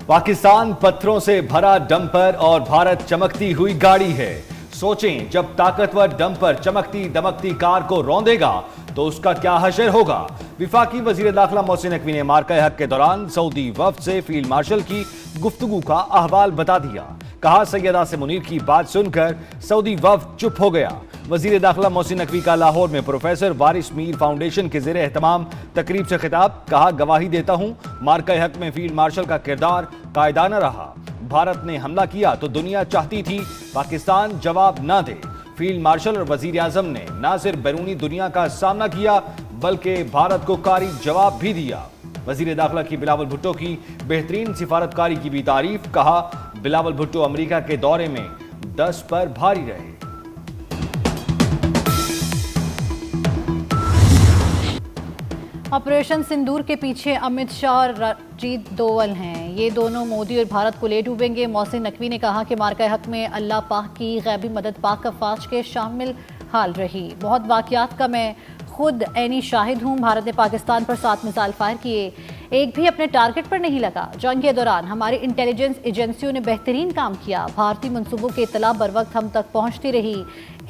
पाकिस्तान पत्थरों से भरा डंपर और भारत चमकती हुई गाड़ी है। सोचें, जब ताकतवर डंपर चमकती दमकती कार को रौंदेगा तो उसका क्या हशर होगा। विफाकी वजीर दाखिला मोहसिन नकवी ने मार्का हक के दौरान सऊदी वफ्द से फील्ड मार्शल की गुफ्तगू का अहवाल बता दिया। कहा, सैयद आसिम मुनीर की बात सुनकर सऊदी वफ्द चुप हो गया। वजीर दाखिला मोहसिन नकवी का लाहौर में प्रोफेसर वारिस मीर फाउंडेशन के ज़ेरे एहतमाम तकरीब से खिताब। कहा, गवाही देता हूँ मार्का हक में फील्ड मार्शल का किरदार कायदाना रहा। भारत ने हमला किया तो दुनिया चाहती थी पाकिस्तान जवाब ना दे। फील्ड मार्शल और वजीर आजम ने न सिर्फ बैरूनी दुनिया का सामना किया बल्कि भारत को कारी जवाब भी दिया। वजीर दाखिला की बिलावल भुट्टो की बेहतरीन सिफारतकारी की भी तारीफ। कहा, बिलावल भुट्टो अमेरिका के दौरे में 10 पर भारी रहे। ऑपरेशन सिंदूर के पीछे अमित शाह और राजीव दोवल हैं। ये दोनों मोदी और भारत को ले डूबेंगे। मोहसिन नकवी ने कहा कि मार्का हक में अल्लाह पाक की गैबी मदद पाक अफवाज के शामिल हाल रही। बहुत वाक़यात का मैं खुद ऐनी शाहिद हूँ। भारत ने पाकिस्तान पर 7 मिसाइल फायर किए, एक भी अपने टारगेट पर नहीं लगा। जंग के दौरान हमारी इंटेलिजेंस एजेंसियों ने बेहतरीन काम किया। भारतीय मंसूबों की इत्तला बर वक्त हम तक पहुँचती रही।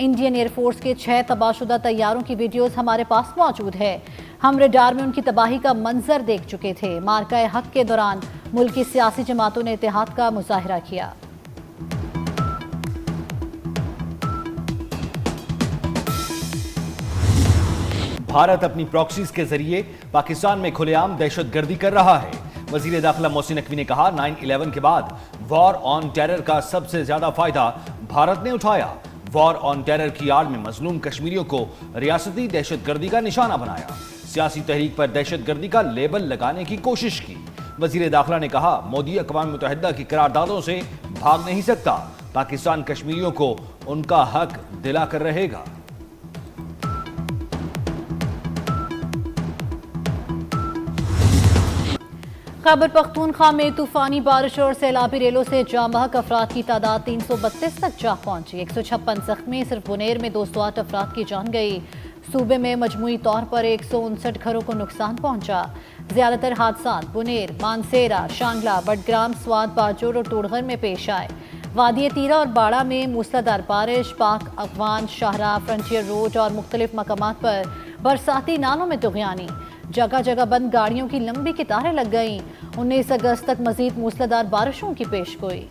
इंडियन एयरफोर्स के 6 तबाहशुदा तैयारों की वीडियोस हमारे पास मौजूद है। हम रडार में उनकी तबाही का मंजर देख चुके थे। मार्का हक के दौरान मुल्क की सियासी जमातों ने इत्तेहाद का मुजाहिरा किया। भारत अपनी प्रॉक्सीज के जरिए पाकिस्तान में खुलेआम दहशतगर्दी कर रहा है। वजीर दाखिला मोहसिन नकवी ने कहा, 9/11 के बाद वॉर ऑन टेरर का सबसे ज्यादा फायदा भारत ने उठाया। वॉर ऑन टेरर की आड़ में मजलूम कश्मीरियों को रियासती दहशतगर्दी का निशाना बनाया। सियासी तहरीक पर दहशतगर्दी का लेबल लगाने की कोशिश की। वजीर दाखिला ने कहा, मोदी अक़वाम मुत्तहिदा की करारदादों से भाग नहीं सकता। पाकिस्तान कश्मीरियों को उनका हक दिला कर रहेगा। खैबर पख्तूनख्वा में तूफानी बारिश और सैलाबी रेलों से जाम बहक अफराद की तादाद 332 तक जा पहुंची। 156 जख्मी। सिर्फ बुनेर में 208 अफराद की जान गई। सूबे में मजमूई तौर पर 159 घरों को नुकसान पहुंचा। ज्यादातर हादसा बुनेर, मानसेरा, शांगला, बडग्राम, स्वाद, बाजोर और टोड़गर में पेश आए। वादी तीरा और बाड़ा में मूसलाधार बारिश। पाक अफगान शाहराह, फ्रंटियर रोड और मुख्तलिफ मकामात पर बरसाती नालों में तुग़यानी। जगह जगह बंद गाड़ियों की लंबी कतारें लग गईं। 19 अगस्त तक मजीद मूसलाधार बारिशों की पेशगोई।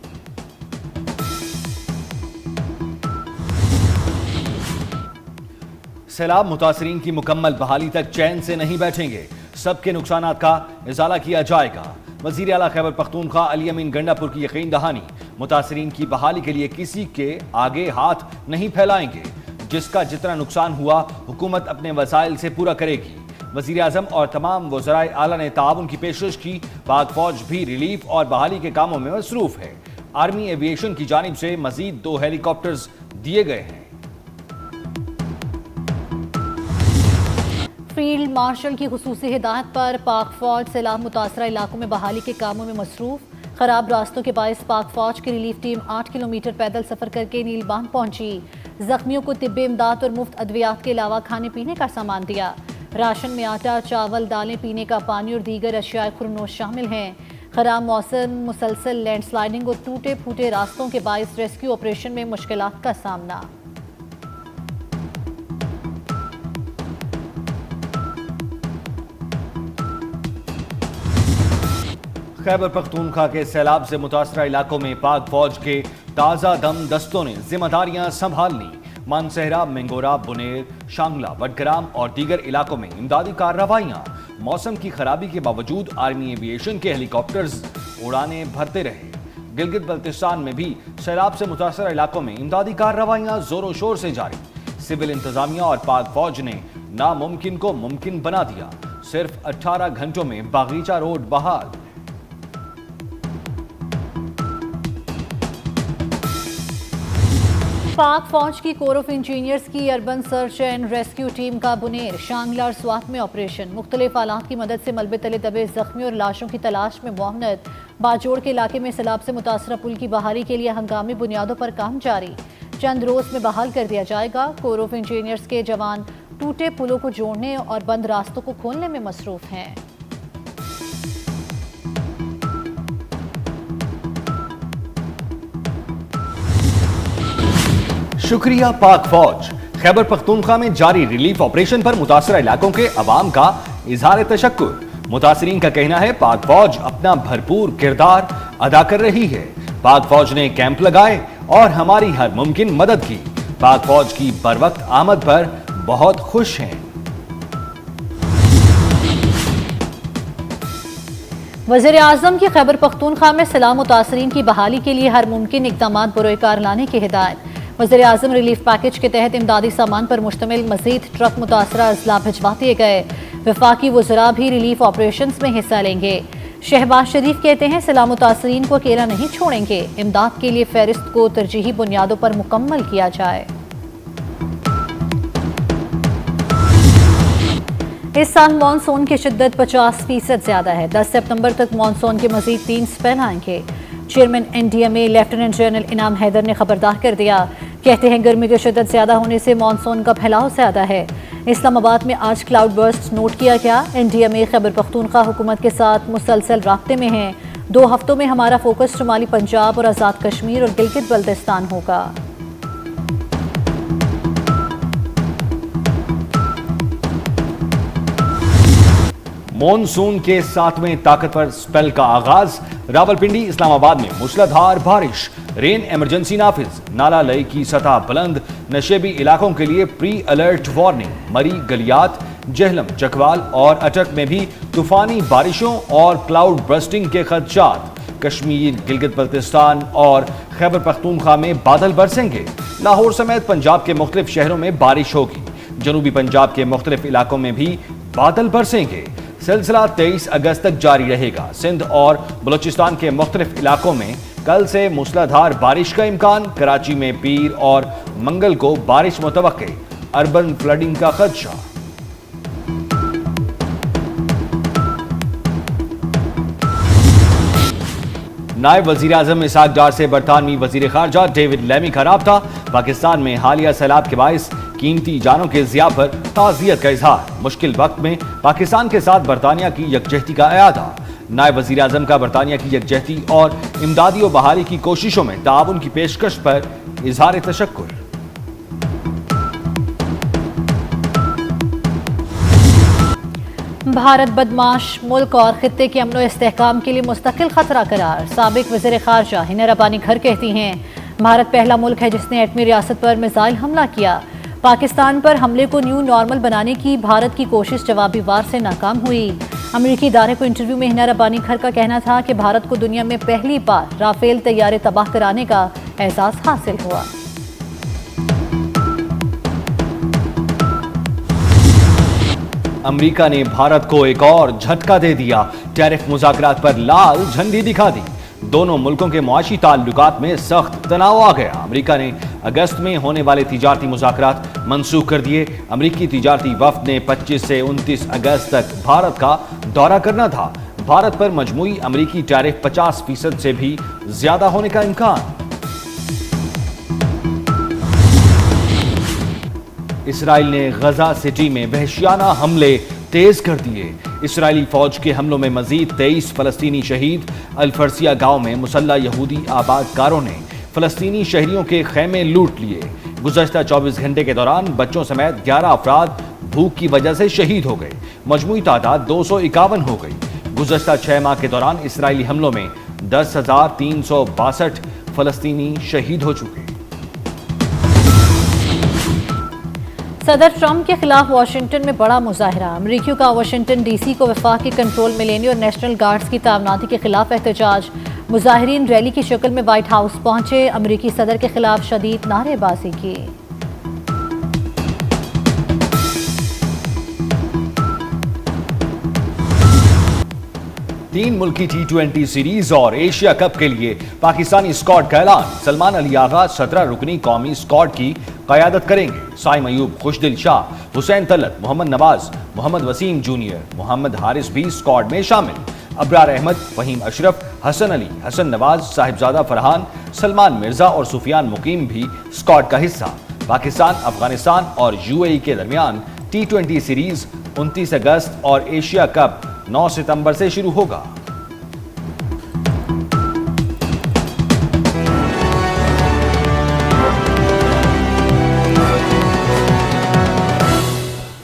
सैलाब मुतासरीन की मुकम्मल बहाली तक चैन से नहीं बैठेंगे। सबके नुकसानात का इजाला किया जाएगा। वजीर आला खैबर पख्तूनख्वा अली अमीन गंडापुर की यकीन दहानी। मुतासरीन की बहाली के लिए किसी के आगे हाथ नहीं फैलाएंगे। जिसका जितना नुकसान हुआ हुकूमत अपने वसाइल से पूरा करेगी। वजीर आजम और तमाम वज़राए आला ने ताउन की पेशकश की। पाक फौज भी रिलीफ और बहाली के कामों में मसरूफ है। आर्मी एविएशन की जानिब से मजीद 2 हेलीकॉप्टर्स दिए गए हैं। फील्ड मार्शल की खुसूसी हिदायत पर पाक फौज सैलाब मुतासरा इलाकों में बहाली के कामों में मसरूफ। खराब रास्तों के बायस पाक फौज की रिलीफ टीम 8 किलोमीटर पैदल सफर करके नील बांध पहुंची। जख्मियों को तिब्बी इमदाद और मुफ्त अद्वियात के अलावा खाने पीने का सामान दिया। राशन में आटा, चावल, दालें, पीने का पानी और दीगर अशियाए खुरनोश शामिल हैं। खराब मौसम, मुसलसल लैंडस्लाइडिंग और टूटे फूटे रास्तों के बायस रेस्क्यू ऑपरेशन में मुश्किलात का सामना। खैबर पख्तूनख्वा के सैलाब से मुतासरा इलाकों में पाक फौज के ताज़ा दम दस्तों ने जिम्मेदारियां संभाल ली। मानसेहरा, मेंगोरा, बुनेर, शांगला, बडग्राम और दीगर इलाकों में इमदादी कार्रवाइयां। मौसम की खराबी के बावजूद आर्मी एविएशन के हेलीकॉप्टर्स उड़ानें भरते रहे। गिलगित बल्तिस्तान में भी सैलाब से मुतासरा इलाकों में इमदादी कार्रवाइयां जोरों शोर से जारी। सिविल इंतजामिया और पाक फौज ने नामुमकिन को मुमकिन बना दिया। सिर्फ 18 घंटों में बागीचा रोड बहाल। पाक फौज की कोर ऑफ इंजीनियर्स की urban search and rescue team का बुनेर, शांगला और स्वात में ऑपरेशन। मुख्तलिफ आलात की मदद से मलबे तले दबे जख्मी और लाशों की तलाश में मुआवनत। बाजोड़ के इलाके में सैलाब से मुतासरा पुल की बहाली के लिए हंगामी बुनियादों पर काम जारी। चंद रोज में बहाल कर दिया जाएगा। कोर ऑफ इंजीनियर्स के जवान टूटे पुलों को जोड़ने और बंद रास्तों को खोलने में मसरूफ हैं। शुक्रिया पाक फौज। खैबर पख्तूनख्वा में जारी रिलीफ ऑपरेशन पर मुतासरा इलाकों के अवाम का इजहार तशक्कुर। मुतासरीन का कहना है पाक फौज अपना भरपूर किरदार अदा कर रही है। पाक फौज ने कैंप लगाए और हमारी हर मुमकिन मदद की। पाक फौज की बरवक्त आमद पर बहुत खुश हैं। वज़ीर आज़म की खैबर पख्तूनख्वा में सैलाब मुतासरीन की बहाली के लिए हर मुमकिन इक़दाम बरोकार लाने की हिदायत। वज़ीर आज़म रिलीफ पैकेज के तहत इमदादी सामान पर मुश्तमिल मज़ीद ट्रक मुतासरा अजला भिजवा दिए गए। वफाकी वज़रा भी रिलीफ ऑपरेशंस में हिस्सा लेंगे। शहबाज शरीफ कहते हैं सैलाब मुतासरीन को अकेला नहीं छोड़ेंगे। इमदाद के लिए फहरिस्त को तरजीही बुनियादों पर मुकम्मल किया जाए। इस साल मानसून की शिद्दत 50% ज्यादा है। 10 सितंबर तक मानसून के मजीद 3 स्पेल आएंगे। चेयरमैन NDMA लेफ्टिनेंट जनरल इनाम हैदर ने खबरदार कर दिया। कहते हैं गर्मी की शिद्दत ज्यादा होने से मानसून का फैलाव ज्यादा है। इस्लामाबाद में आज क्लाउड बर्स्ट नोट किया गया। NDMA खैबर पख्तूनख्वा हुकूमत के साथ मुसलसल राब्ते में है। 2 हफ्तों में हमारा फोकस शुमाली पंजाब और आज़ाद कश्मीर और गिलगित बल्तिस्तान होगा। मॉनसून के 7वें ताकतवर स्पेल का आगाज। रावलपिंडी इस्लामाबाद में मूसलाधार बारिश। रेन इमरजेंसी नाफिज। नाला लई की सतह बुलंद। नशेबी इलाकों के लिए प्री अलर्ट वार्निंग। मरी, गलियात, जहलम, चकवाल और अटक में भी तूफानी बारिशों और क्लाउड बर्स्टिंग के खदशात। कश्मीर, गिलगित बल्तिस्तान और खैबर पख्तूनख्वा में बादल बरसेंगे। लाहौर समेत पंजाब के मुख्तलिफ शहरों में बारिश होगी। जनूबी पंजाब के मुख्तलिफ इलाकों में भी बादल बरसेंगे। सिलसिला 23 अगस्त तक जारी रहेगा। सिंध और बलूचिस्तान के मुख्तलिफ इलाकों में कल से मूसलाधार बारिश का इम्कान। कराची में पीर और मंगल को बारिश मुतवक्के। अर्बन फ्लडिंग का खदशा। नायब वजीर आजम इसहाक डार से बरतानवी वजीर खारजा डेविड लेमी का राब्ता। पाकिस्तान में हालिया सैलाब के बाइस कीमती जानों के ज़िया पर ताज़ियत का इजहार। मुश्किल वक्त में पाकिस्तान के साथ बरतानिया की यकजहती का अयादा। नायब वजीर आजम का बरतानिया की यकजहती और इमदादी व बहाली की कोशिशों में ताउन की पेशकश पर इजहार तशक्कुर। भारत बदमाश मुल्क और खित्ते के अमन व इस्तेहकाम के लिए मुस्तकिल खतरा करार। साबिक वज़ीर खारजा हिना रब्बानी घर कहती हैं भारत पहला मुल्क है जिसने एटमी रियासत पर मिसाइल हमला किया। पाकिस्तान पर हमले को न्यू नॉर्मल बनाने की भारत की कोशिश जवाबी वार से नाकाम हुई। अमेरिकी इदारे को इंटरव्यू में हिना रब्बानी घर का कहना था कि भारत को दुनिया में पहली बार राफेल तैयारे तबाह कराने का एहसास हासिल हुआ। अमेरिका ने भारत को एक और झटका दे दिया। टैरिफ मुज़ाकरात पर लाल झंडी दिखा दी। दोनों मुल्कों के मुआशी ताल्लुकात में सख्त तनाव आ गया। अमेरिका ने अगस्त में होने वाले तिजारती मुज़ाकरात मंसूख कर दिए। अमेरिकी तिजारती वफ्द ने 25 से 29 अगस्त तक भारत का दौरा करना था। भारत पर मजमूई अमेरिकी टैरिफ 50% से भी ज्यादा होने का इम्कान। इसराइल ने गजा सिटी में वहशियाना हमले तेज कर दिए। इसराइली फौज के हमलों में मजीद 23 फलस्तीनी शहीद। अल-फरसिया गांव में मुसल्ला यहूदी आबादकारों ने फलस्तीनी शहरियों के खेमे लूट लिए। गुज़श्ता 24 घंटे के दौरान बच्चों समेत 11 अफराद भूख की वजह से शहीद हो गए। मजमूई तादाद 251 हो गई। गुज़श्ता 6 माह के दौरान इसराइली हमलों में 10,362 फलस्तीनी शहीद हो चुके। सदर ट्रंप के खिलाफ वाशिंगटन में बड़ा मुजाहरा। अमरीकियों का वाशिंगटन DC को वफाकी कंट्रोल में लेने और नेशनल गार्ड्स की तायनाती के खिलाफ एहतजाज। मुजाहिरीन रैली की शक्ल में व्हाइट हाउस पहुंचे। अमरीकी सदर के खिलाफ शदीद नारेबाजी की। तीन मुल्की T20 सीरीज और एशिया कप के लिए पाकिस्तानी स्क्वाड का ऐलान। सलमान अली आगा 17 रुकनी कौमी स्क्वाड की क़यादत करेंगे। साइम अयूब, खुशदिल शाह, हुसैन तलत, मोहम्मद नवाज, मोहम्मद वसीम जूनियर, मोहम्मद हारिस भी स्क्वाड में शामिल। अब्रार अहमद, फहीम अशरफ, हसन अली, हसन नवाज, साहिबजादा फरहान, सलमान मिर्जा और सुफियान मुकीम भी स्क्वाड का हिस्सा। पाकिस्तान, अफगानिस्तान और UAE के दरमियान T20 सीरीज 29 अगस्त और एशिया कप 9 सितंबर से शुरू होगा।